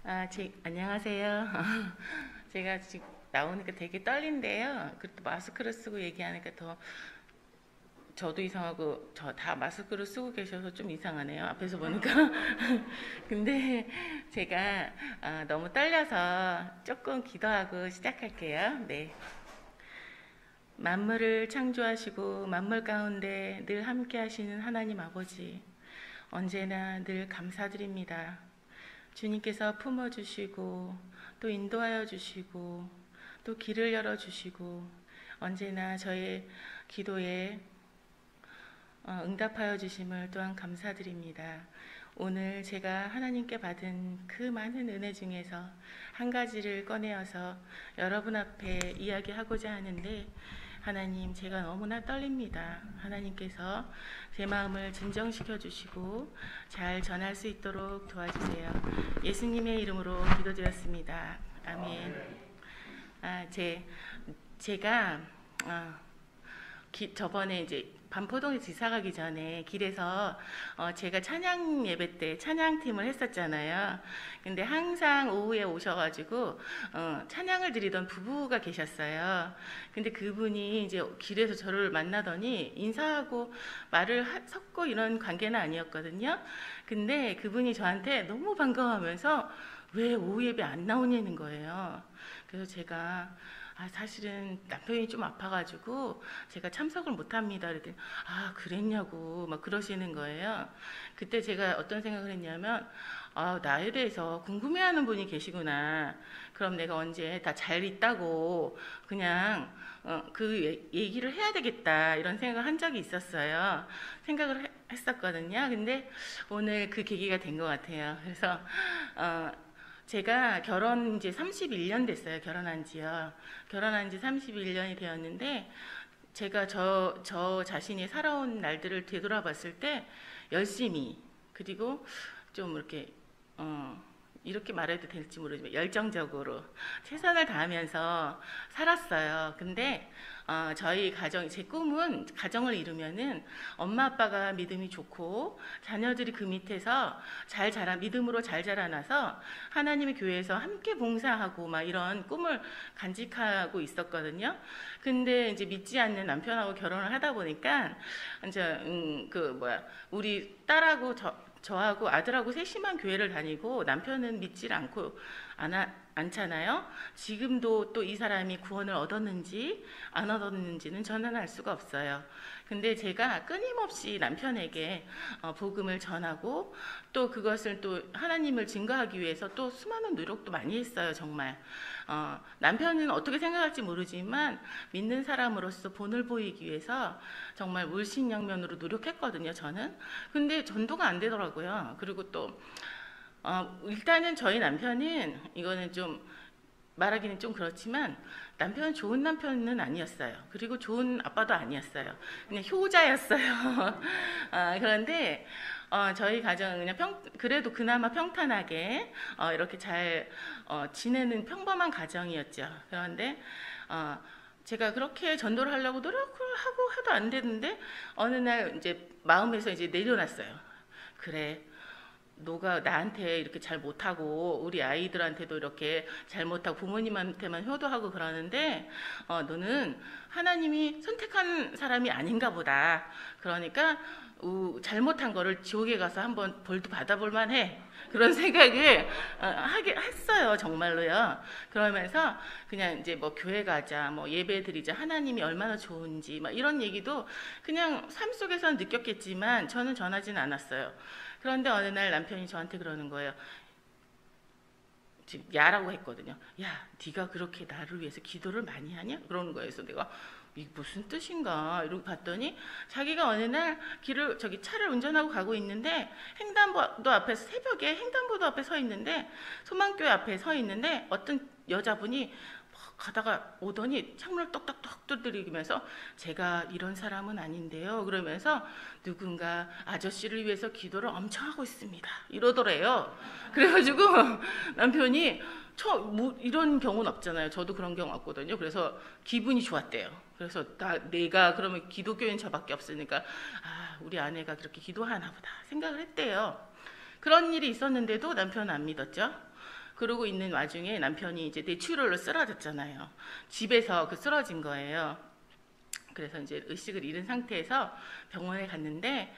안녕하세요. 제가 지금 나오니까 되게 떨린데요. 그래도 마스크를 쓰고 얘기하니까 더 저도 이상하고 저 다 마스크를 쓰고 계셔서 좀 이상하네요. 앞에서 보니까. 근데 제가 너무 떨려서 조금 기도하고 시작할게요. 네. 만물을 창조하시고 만물 가운데 늘 함께 하시는 하나님 아버지, 언제나 늘 감사드립니다. 주님께서 품어주시고 또 인도하여 주시고 또 길을 열어주시고 언제나 저의 기도에 응답하여 주심을 또한 감사드립니다. 오늘 제가 하나님께 받은 그 많은 은혜 중에서 한 가지를 꺼내어서 여러분 앞에 이야기하고자 하는데, 하나님, 제가 너무나 떨립니다. 하나님께서 제 마음을 진정시켜 주시고 잘 전할 수 있도록 도와주세요. 예수님의 이름으로 기도드렸습니다. 아멘. 제가 저번에 이제 반포동에 이사 가기 전에 길에서 제가 찬양 예배 때 찬양팀을 했었잖아요. 근데 항상 오후에 오셔가지고 찬양을 드리던 부부가 계셨어요. 근데 그분이 이제 길에서 저를 만나더니 인사하고 말을 섞고 이런 관계는 아니었거든요. 근데 그분이 저한테 너무 반가워하면서 왜 오후 예배 안 나오냐는 거예요. 그래서 제가 사실은 남편이 좀 아파가지고 제가 참석을 못합니다. 그랬더니 그랬냐고 막 그러시는 거예요. 그때 제가 어떤 생각을 했냐면 나에 대해서 궁금해하는 분이 계시구나. 그럼 내가 언제 다 잘 있다고 그냥 그 얘기를 해야 되겠다, 이런 생각을 한 적이 있었어요. 생각을 했었거든요. 근데 오늘 그 계기가 된 것 같아요. 그래서 제가 결혼 이제 31년 됐어요. 결혼한 지요. 결혼한 지 31년이 되었는데, 제가 저 자신이 살아온 날들을 되돌아봤을 때 열심히, 그리고 좀 이렇게 말해도 될지 모르지만 열정적으로 최선을 다하면서 살았어요. 근데 저희 가정, 제 꿈은 가정을 이루면은 엄마 아빠가 믿음이 좋고 자녀들이 그 밑에서 믿음으로 잘 자라나서 하나님의 교회에서 함께 봉사하고 막 이런 꿈을 간직하고 있었거든요. 근데 이제 믿지 않는 남편하고 결혼을 하다 보니까 이제 우리 딸하고 저하고 아들하고 셋이만 교회를 다니고 남편은 믿질 않잖아요. 지금도 또 이 사람이 구원을 얻었는지 안 얻었는지는 저는 알 수가 없어요. 근데 제가 끊임없이 남편에게 복음을 전하고 또 그것을 또 하나님을 증거하기 위해서 또 수많은 노력도 많이 했어요. 정말 남편은 어떻게 생각할지 모르지만 믿는 사람으로서 본을 보이기 위해서 정말 물신양면으로 노력했거든요. 저는. 근데 전도가 안 되더라고요. 그리고 또 일단은 저희 남편은, 이거는 좀 말하기는 좀 그렇지만, 남편은 좋은 남편은 아니었어요. 그리고 좋은 아빠도 아니었어요. 그냥 효자였어요. 그런데 저희 가정은 그냥 그래도 그나마 평탄하게 이렇게 잘 지내는 평범한 가정이었죠. 그런데 제가 그렇게 전도를 하려고 노력을 하고 해도 안 되는데, 어느 날 이제 마음에서 이제 내려놨어요. 그래, 너가 나한테 이렇게 잘 못하고 우리 아이들한테도 이렇게 잘 못하고 부모님한테만 효도하고 그러는데 너는 하나님이 선택한 사람이 아닌가 보다. 그러니까 잘못한 거를 지옥에 가서 한번 벌도 받아볼 만해. 그런 생각을 하게 했어요. 정말로요. 그러면서 그냥 이제 뭐 교회 가자, 뭐 예배 드리자, 하나님이 얼마나 좋은지 막 이런 얘기도 그냥 삶 속에서는 느꼈겠지만 저는 전하지는 않았어요. 그런데 어느 날 남편이 저한테 그러는 거예요. 지금 야라고 했거든요. 야, 네가 그렇게 나를 위해서 기도를 많이 하냐? 그러는 거예요. 그래서 내가 이게 무슨 뜻인가 이러고 봤더니, 자기가 어느 날 차를 운전하고 가고 있는데 횡단보도 앞에서, 새벽에 횡단보도 앞에 서 있는데, 소망교회 앞에 서 있는데 어떤 여자분이 가다가 오더니 창문을 똑딱똑 두드리면서 제가 이런 사람은 아닌데요, 그러면서 누군가 아저씨를 위해서 기도를 엄청 하고 있습니다 이러더래요. 그래가지고 남편이 이런 경우는 없잖아요. 저도 그런 경우 없거든요. 그래서 기분이 좋았대요. 그래서 내가 그러면 기독교인 저밖에 없으니까 우리 아내가 그렇게 기도하나 보다 생각을 했대요. 그런 일이 있었는데도 남편은 안 믿었죠. 그러고 있는 와중에 남편이 이제 뇌출혈로 쓰러졌잖아요. 집에서 쓰러진 거예요. 그래서 이제 의식을 잃은 상태에서 병원에 갔는데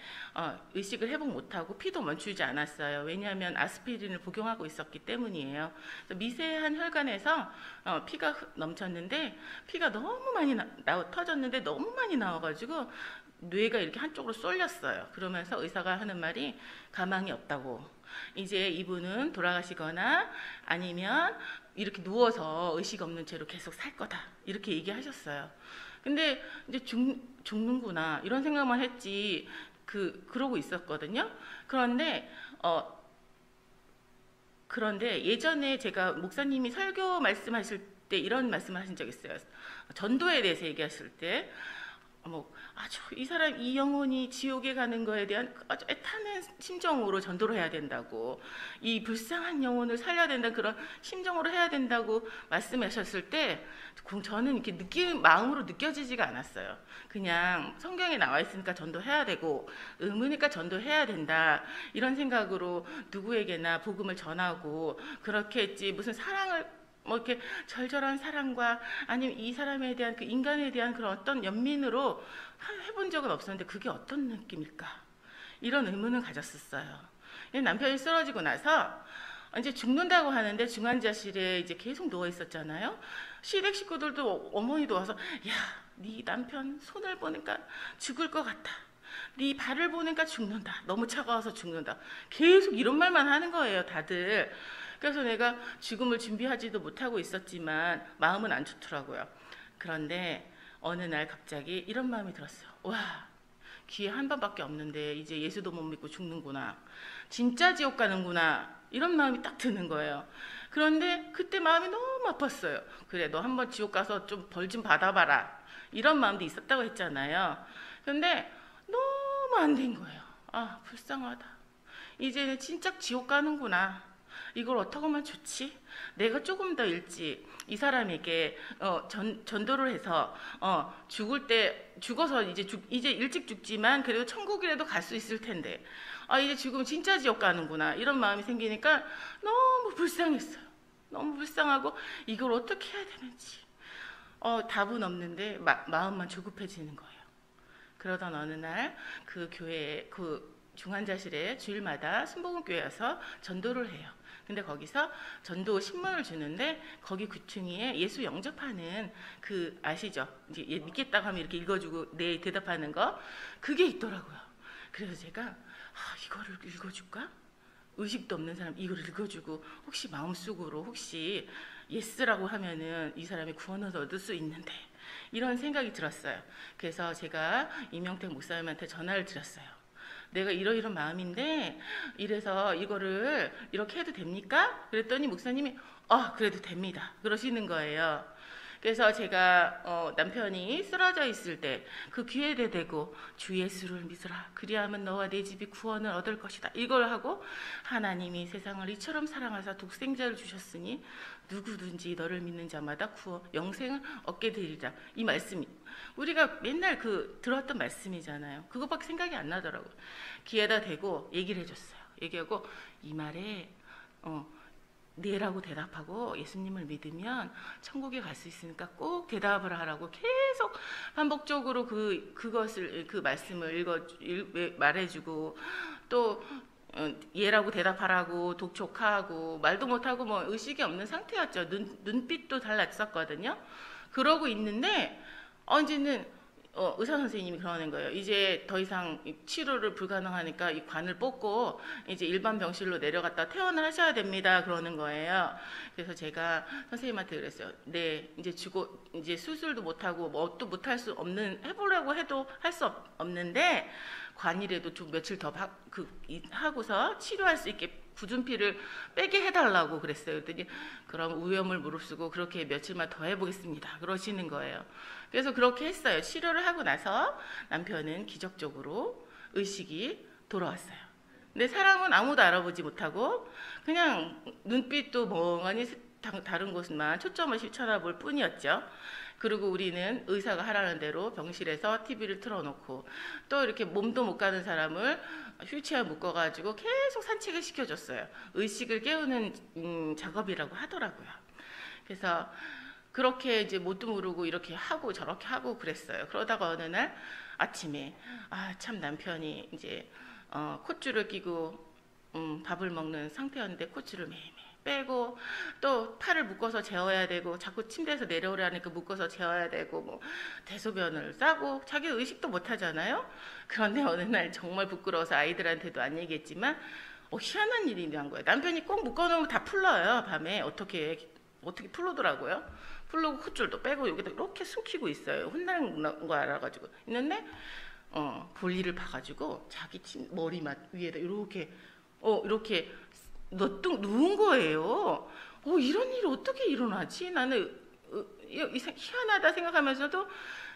의식을 회복 못하고 피도 멈추지 않았어요. 왜냐하면 아스피린을 복용하고 있었기 때문이에요. 그래서 미세한 혈관에서 피가 넘쳤는데 피가 너무 많이 터졌는데 너무 많이 나와가지고 뇌가 이렇게 한쪽으로 쏠렸어요. 그러면서 의사가 하는 말이 가망이 없다고. 이제 이분은 돌아가시거나 아니면 이렇게 누워서 의식 없는 채로 계속 살 거다. 이렇게 얘기하셨어요. 근데 이제 죽는구나 이런 생각만 했지 그러고 있었거든요. 그런데 예전에 제가 목사님이 설교 말씀하실 때 이런 말씀을 하신 적 있어요. 전도에 대해서 얘기하실 때 아주 이 사람 이 영혼이 지옥에 가는 거에 대한 아주 애타는 심정으로 전도를 해야 된다고, 이 불쌍한 영혼을 살려야 된다는 그런 심정으로 해야 된다고 말씀하셨을 때 저는 이렇게 마음으로 느껴지지가 않았어요. 그냥 성경에 나와 있으니까 전도해야 되고 의무니까 전도해야 된다 이런 생각으로 누구에게나 복음을 전하고 그렇게 했지, 무슨 사랑을 이렇게 절절한 사랑과 아니면 이 사람에 대한 그 인간에 대한 그런 어떤 연민으로 해본 적은 없었는데 그게 어떤 느낌일까? 이런 의문을 가졌었어요. 남편이 쓰러지고 나서 이제 죽는다고 하는데 중환자실에 이제 계속 누워 있었잖아요. 시댁 식구들도 어머니도 와서 야, 네 남편 손을 보니까 죽을 것 같다. 네 발을 보니까 죽는다. 너무 차가워서 죽는다. 계속 이런 말만 하는 거예요, 다들. 그래서 내가 죽음을 준비하지도 못하고 있었지만 마음은 안 좋더라고요. 그런데 어느 날 갑자기 이런 마음이 들었어요. 와, 기회 한 번밖에 없는데 이제 예수도 못 믿고 죽는구나. 진짜 지옥 가는구나. 이런 마음이 딱 드는 거예요. 그런데 그때 마음이 너무 아팠어요. 그래, 너 한번 지옥 가서 좀 벌 좀 받아봐라. 이런 마음도 있었다고 했잖아요. 그런데 너무 안 된 거예요. 아, 불쌍하다. 이제는 진짜 지옥 가는구나. 이걸 어떻게 하면 좋지? 내가 조금 더 일찍 이 사람에게 전도를 해서 죽어서 이제 일찍 죽지만 그래도 천국이라도 갈 수 있을 텐데 이제 죽으면 진짜 지옥 가는구나 이런 마음이 생기니까 너무 불쌍했어요. 너무 불쌍하고 이걸 어떻게 해야 되는지 답은 없는데 마음만 조급해지는 거예요. 그러던 어느 날 그 교회 중환자실에 주일마다 순복음교회 와서 전도를 해요. 근데 거기서 전도 신문을 주는데 거기 구퉁이에 예수 영접하는 아시죠? 이제 믿겠다고 하면 이렇게 읽어주고 네 대답하는 거 그게 있더라고요. 그래서 제가 이거를 읽어줄까? 의식도 없는 사람 이거를 읽어주고 혹시 마음속으로 혹시 예스라고 하면은 이 사람이 구원을 얻을 수 있는데 이런 생각이 들었어요. 그래서 제가 이명택 목사님한테 전화를 드렸어요. 내가 이런 마음인데 이래서 이거를 이렇게 해도 됩니까? 그랬더니 목사님이 그래도 됩니다. 그러시는 거예요. 그래서 제가 남편이 쓰러져 있을 때 그 귀에 대대고 주 예수를 믿으라. 그리하면 너와 내 집이 구원을 얻을 것이다. 이걸 하고 하나님이 세상을 이처럼 사랑하사 독생자를 주셨으니 누구든지 너를 믿는 자마다 영생을 얻게 되리라. 이 말씀이 우리가 맨날 들었던 말씀이잖아요. 그것밖에 생각이 안 나더라고요. 귀에다 대고 얘기를 해줬어요. 얘기하고 이 말에 네라고 대답하고 예수님을 믿으면 천국에 갈 수 있으니까 꼭 대답을 하라고 계속 반복적으로 그 말씀을 말해주고 또 예라고 대답하라고 독촉하고 말도 못하고 의식이 없는 상태였죠. 눈빛도 달랐었거든요. 그러고 있는데 이제는 의사 선생님이 그러는 거예요. 이제 더 이상 치료를 불가능하니까 이 관을 뽑고 이제 일반 병실로 내려갔다 퇴원을 하셔야 됩니다. 그러는 거예요. 그래서 제가 선생님한테 그랬어요. 네, 이제 수술도 못하고 또 못할 수 없는, 해보려고 해도 할 수 없는데 관이라도 좀 며칠 더 하고서 치료할 수 있게 굳은 피를 빼게 해달라고 그랬어요. 그랬더니 그럼 위험을 무릅쓰고 그렇게 며칠만 더 해보겠습니다. 그러시는 거예요. 그래서 그렇게 했어요. 치료를 하고 나서 남편은 기적적으로 의식이 돌아왔어요. 근데 사람은 아무도 알아보지 못하고 그냥 눈빛도 멍하니 다른 곳만 초점을 쳐다볼 뿐이었죠. 그리고 우리는 의사가 하라는 대로 병실에서 TV를 틀어놓고 또 이렇게 몸도 못 가는 사람을 휠체어 묶어가지고 계속 산책을 시켜줬어요. 의식을 깨우는 작업이라고 하더라고요. 그래서 그렇게 이제 뭣도 모르고 이렇게 하고 저렇게 하고 그랬어요. 그러다가 어느 날 아침에 참 남편이 이제 콧줄을 끼고 밥을 먹는 상태였는데 콧줄을 매일매일 빼고 또 팔을 묶어서 재워야 되고 자꾸 침대에서 내려오라니까 묶어서 재워야 되고 뭐 대소변을 싸고 자기 의식도 못 하잖아요. 그런데 어느 날 정말 부끄러워서 아이들한테도 안 얘기했지만 희한한 일이 난 거예요. 남편이 꼭 묶어놓으면 다 풀러요. 밤에 어떻게 풀르더라고요. 풀르고 콧줄도 빼고 여기다 이렇게 숨기고 있어요. 혼나는 거 알아가지고 있는데 볼일을 봐가지고 자기 머리맡 위에다 이렇게 누운 거예요. 이런 일이 어떻게 일어나지? 나는 희한하다 생각하면서도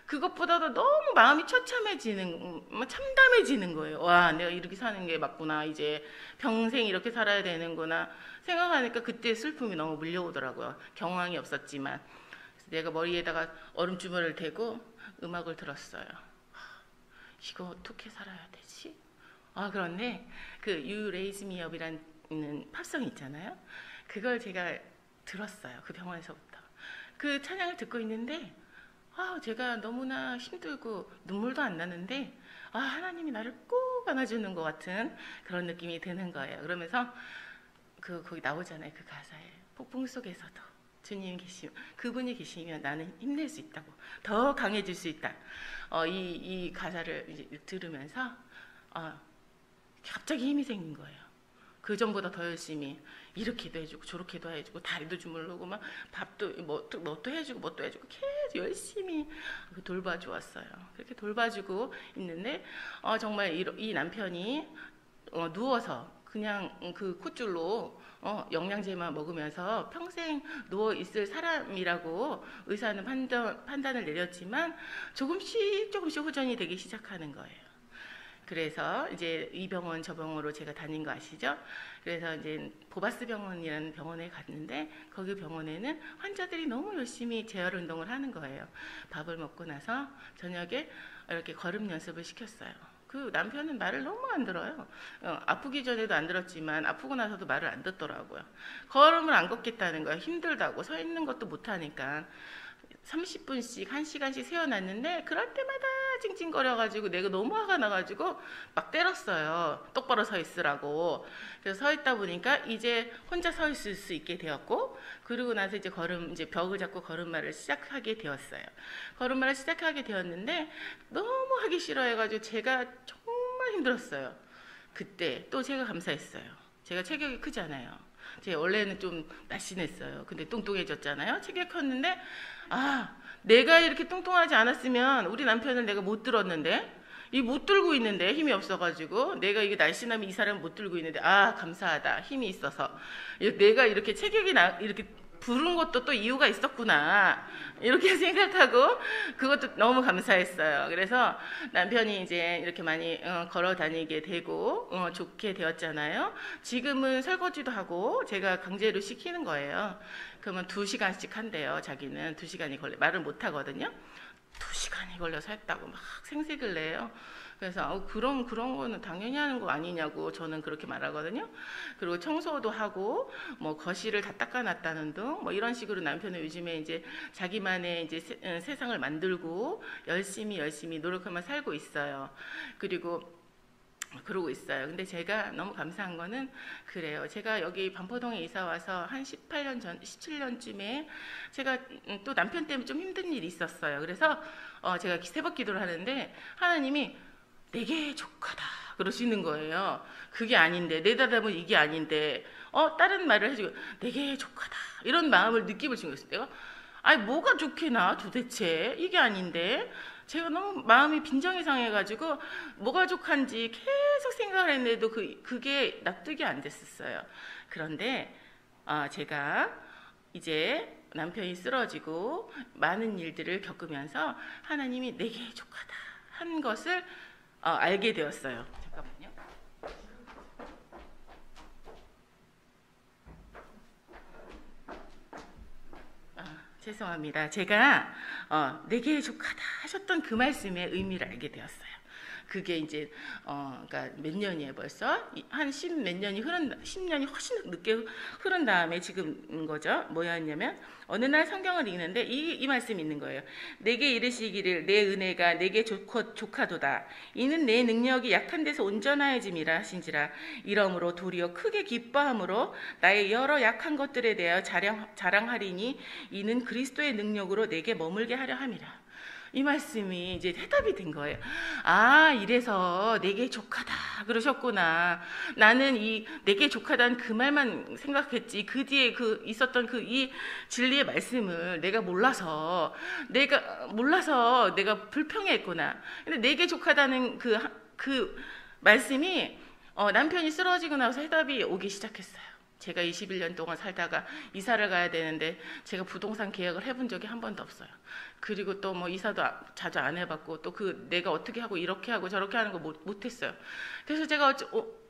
그것보다도 너무 마음이 참담해지는 거예요. 와, 내가 이렇게 사는 게 맞구나. 이제 평생 이렇게 살아야 되는구나 생각하니까 그때 슬픔이 너무 밀려오더라고요. 경황이 없었지만. 그래서 내가 머리에다가 얼음주머니를 대고 음악을 들었어요. 이거 어떻게 살아야 되지? 그런데 그 You Raise Me Up이라는 팝송 있잖아요. 그걸 제가 들었어요. 그 병원에서부터. 그 찬양을 듣고 있는데 제가 너무나 힘들고 눈물도 안 나는데 하나님이 나를 꼭 안아주는 것 같은 그런 느낌이 드는 거예요. 그러면서 거기 나오잖아요. 그 가사에 폭풍 속에서도 주님 계시면 그분이 계시면 나는 힘낼 수 있다고 더 강해질 수 있다. 이 가사를 이제 들으면서 갑자기 힘이 생긴 거예요. 그 전보다 더 열심히 이렇게도 해주고 저렇게도 해주고 다리도 주물르고 막 밥도 뭣도 해주고 뭣도 해주고 계속 열심히 돌봐주었어요. 그렇게 돌봐주고 있는데 정말 이 남편이 누워서 그냥 그 콧줄로 영양제만 먹으면서 평생 누워 있을 사람이라고 의사는 판단을 내렸지만 조금씩 호전이 되기 시작하는 거예요. 그래서 이제 이 병원 저 병원으로 제가 다닌 거 아시죠? 그래서 이제 보바스 병원이라는 병원에 갔는데 거기 병원에는 환자들이 너무 열심히 재활 운동을 하는 거예요. 밥을 먹고 나서 저녁에 이렇게 걸음 연습을 시켰어요. 그 남편은 말을 너무 안 들어요. 아프기 전에도 안 들었지만 아프고 나서도 말을 안 듣더라고요. 걸음을 안 걷겠다는 거예요. 힘들다고 서 있는 것도 못 하니까. 30분씩 1시간씩 세워놨는데 그럴 때마다 찡찡거려가지고 내가 너무 화가 나가지고 막 때렸어요. 똑바로 서 있으라고. 그래서 서 있다 보니까 이제 혼자 서 있을 수 있게 되었고, 그러고 나서 이제 벽을 잡고 걸음마를 시작하게 되었어요. 걸음마를 시작하게 되었는데 너무 하기 싫어해가지고 제가 정말 힘들었어요. 그때 또 제가 감사했어요. 제가 체격이 크잖아요. 제가 원래는 좀 날씬했어요. 근데 뚱뚱해졌잖아요. 체격이 컸는데 내가 이렇게 뚱뚱하지 않았으면 우리 남편을 내가 못 들었는데 못 들고 있는데 힘이 없어가지고 내가 이게 날씬하면 이 사람은 못 들고 있는데 감사하다. 힘이 있어서 내가 이렇게 체격이 이렇게 부른 것도 또 이유가 있었구나 이렇게 생각하고 그것도 너무 감사했어요. 그래서 남편이 이제 이렇게 많이 걸어 다니게 되고 좋게 되었잖아요. 지금은 설거지도 하고 제가 강제로 시키는 거예요. 그러면 2시간씩 한대요. 자기는 2시간이 걸려 말을 못 하거든요. 2시간이 걸려서 했다고 막 생색을 내요. 그래서 그런 거는 당연히 하는 거 아니냐고 저는 그렇게 말하거든요. 그리고 청소도 하고 뭐 거실을 다 닦아놨다는 등 뭐 이런 식으로 남편은 요즘에 이제 자기만의 이제 세상을 만들고 열심히 노력하며 살고 있어요. 그러고 있어요. 근데 제가 너무 감사한 거는 그래요. 제가 여기 반포동에 이사 와서 한 17년쯤에 제가 또 남편 때문에 좀 힘든 일이 있었어요. 그래서 제가 새벽 기도를 하는데 하나님이 내게 족하다 그러시는 거예요. 그게 아닌데 내다보면 이게 아닌데 다른 말을 해주고 내게 족하다 이런 느낌을 준 거였어요. 내가 뭐가 좋게나 도대체 이게 아닌데 제가 너무 마음이 빈정이 상해가지고 뭐가 족한지 계속 생각을 했는데도 그게 납득이 안 됐었어요. 그런데 제가 이제 남편이 쓰러지고 많은 일들을 겪으면서 하나님이 내게 족하다 한 것을 알게 되었어요. 잠깐만요. 죄송합니다. 제가 내게 족하다 하셨던 그 말씀의 의미를 알게 되었어요. 그게 이제 그러니까 몇 년이에요 벌써? 한 10몇 년이 10년이 훨씬 늦게 흐른 다음에 지금인 거죠. 뭐였냐면 어느 날 성경을 읽는데 이 말씀이 있는 거예요. 내게 이르시기를 내 은혜가 내게 족하도다. 이는 내 능력이 약한 데서 온전하여짐이라 하신지라. 이러므로 도리어 크게 기뻐함으로 나의 여러 약한 것들에 대하여 자랑하리니 이는 그리스도의 능력으로 내게 머물게 하려 함이라. 이 말씀이 이제 해답이 된 거예요. 아, 이래서 내게 족하다 그러셨구나. 나는 이 내게 족하다는 그 말만 생각했지. 그 뒤에 있었던 이 진리의 말씀을 내가 몰라서 내가 불평했구나. 근데 내게 족하다는 그 말씀이 남편이 쓰러지고 나서 해답이 오기 시작했어요. 제가 21년 동안 살다가 이사를 가야 되는데 제가 부동산 계약을 해본 적이 한 번도 없어요. 그리고 또 뭐 이사도 자주 안 해봤고 또 내가 어떻게 하고 이렇게 하고 저렇게 하는 거 못했어요. 그래서 제가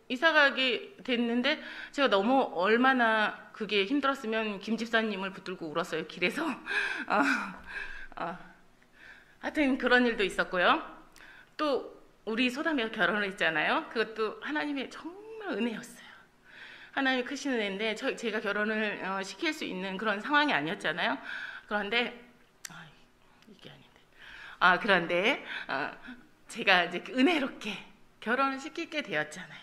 이사 가게 됐는데 제가 너무 얼마나 그게 힘들었으면 김 집사님을 붙들고 울었어요. 길에서. 하여튼 그런 일도 있었고요. 또 우리 소담이가 결혼을 했잖아요. 그것도 하나님의 정말 은혜였어요. 하나님이 크신 은혜인데 제가 결혼을 시킬 수 있는 그런 상황이 아니었잖아요. 그런데 이게 아닌데. 그런데 제가 이제 은혜롭게 결혼을 시키게 되었잖아요.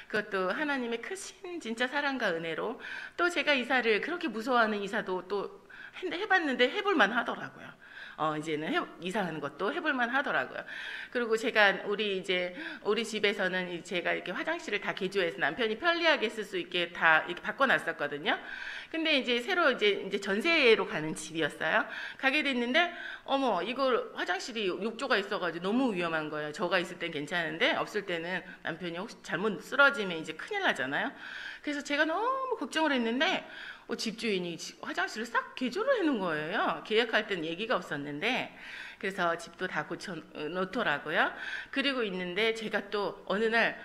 그것도 하나님의 크신 진짜 사랑과 은혜로 또 제가 이사를 그렇게 무서워하는 이사도 또 해봤는데 해볼만 하더라고요. 이제는 이사하는 것도 해볼만 하더라고요. 그리고 제가 우리 집에서는 제가 이렇게 화장실을 다 개조해서 남편이 편리하게 쓸 수 있게 다 이렇게 바꿔놨었거든요. 근데 이제 새로 이제 전세로 가는 집이었어요. 가게 됐는데 이걸 화장실이 욕조가 있어가지고 너무 위험한 거예요. 저가 있을 땐 괜찮은데 없을 때는 남편이 혹시 잘못 쓰러지면 이제 큰일 나잖아요. 그래서 제가 너무 걱정을 했는데 집주인이 화장실을 싹 개조를 해놓은 거예요. 계약할 땐 얘기가 없었는데. 그래서 집도 다 고쳐 놓더라고요. 그리고 있는데 제가 또 어느 날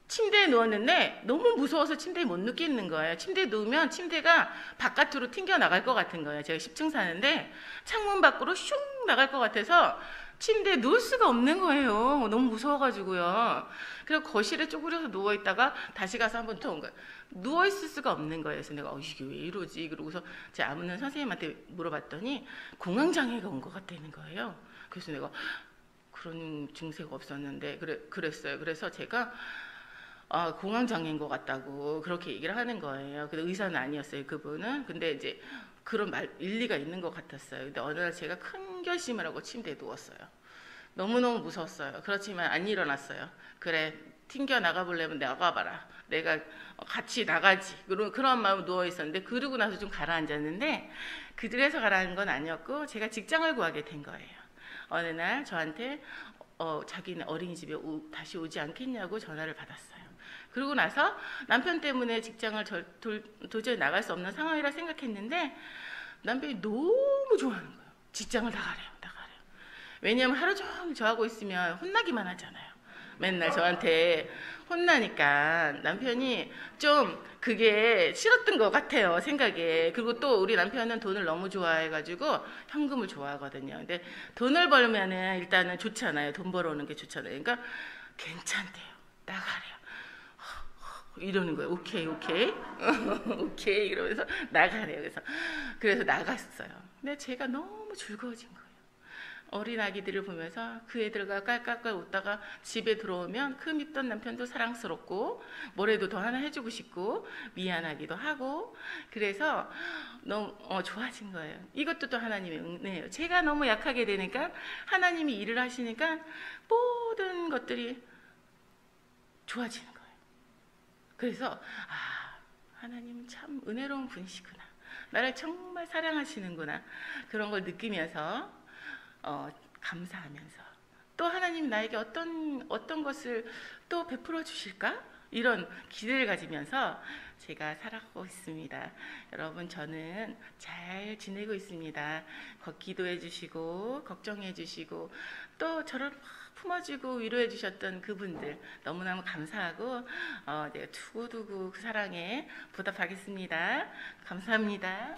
침대에 누웠는데 너무 무서워서 침대에 못 눕겠는 거예요. 침대에 누우면 침대가 바깥으로 튕겨 나갈 것 같은 거예요. 제가 10층 사는데 창문 밖으로 슝 나갈 것 같아서 침대에 누울 수가 없는 거예요. 너무 무서워가지고요. 그래서 거실에 쪼그려서 누워있다가 다시 가서 한번 또 온 거예요. 누워있을 수가 없는 거예요. 그래서 내가 이게 왜 이러지? 그러고서 제 아무는 선생님한테 물어봤더니 공황장애가 온 것 같다는 거예요. 그래서 내가 그런 증세가 없었는데 그랬어요. 그래서 제가 공황장애인 것 같다고 그렇게 얘기를 하는 거예요. 근데 의사는 아니었어요, 그분은. 근데 이제 그런 일리가 있는 것 같았어요. 근데 어느 날 제가 큰 결심을 하고 침대에 누웠어요. 너무너무 무서웠어요. 그렇지만 안 일어났어요. 그래, 튕겨 나가보려면 나가봐라. 내가 같이 나가지. 그런 마음으로 누워있었는데 그러고 나서 좀 가라앉았는데 그들에서 가라앉은 건 아니었고 제가 직장을 구하게 된 거예요. 어느 날 저한테 자기는 어린이집에 다시 오지 않겠냐고 전화를 받았어요. 그러고 나서 남편 때문에 직장을 도저히 나갈 수 없는 상황이라 생각했는데 남편이 너무 좋아하는 거예요. 직장을 나가래요. 왜냐하면 하루 종일 저하고 있으면 혼나기만 하잖아요. 맨날 저한테 혼나니까 남편이 좀 그게 싫었던 것 같아요, 생각에. 그리고 또 우리 남편은 돈을 너무 좋아해가지고 현금을 좋아하거든요. 근데 돈을 벌면은 일단은 좋잖아요. 돈 벌어오는 게 좋잖아요. 그러니까 괜찮대요. 나가래요. 이러는 거예요. 오케이 오케이 이러면서 나가래요. 그래서 나갔어요. 근데 제가 너무 즐거워진 거예요. 어린 아기들을 보면서 그 애들과 깔깔깔 웃다가 집에 들어오면 그 밉던 남편도 사랑스럽고 뭐라도 더 하나 해주고 싶고 미안하기도 하고 그래서 너무 좋아진 거예요. 이것도 또 하나님의 은혜예요. 제가 너무 약하게 되니까 하나님이 일을 하시니까 모든 것들이 좋아지는 거예요. 그래서 하나님은 참 은혜로운 분이시구나. 나를 정말 사랑하시는구나. 그런 걸 느끼면서 감사하면서 또 하나님 나에게 어떤 것을 또 베풀어 주실까? 이런 기대를 가지면서 제가 살아가고 있습니다. 여러분, 저는 잘 지내고 있습니다. 기도해 주시고 걱정해 주시고 또 저를 품어주고 위로해 주셨던 그분들 너무너무 감사하고 내가 두고두고 그 사랑에 보답하겠습니다. 감사합니다.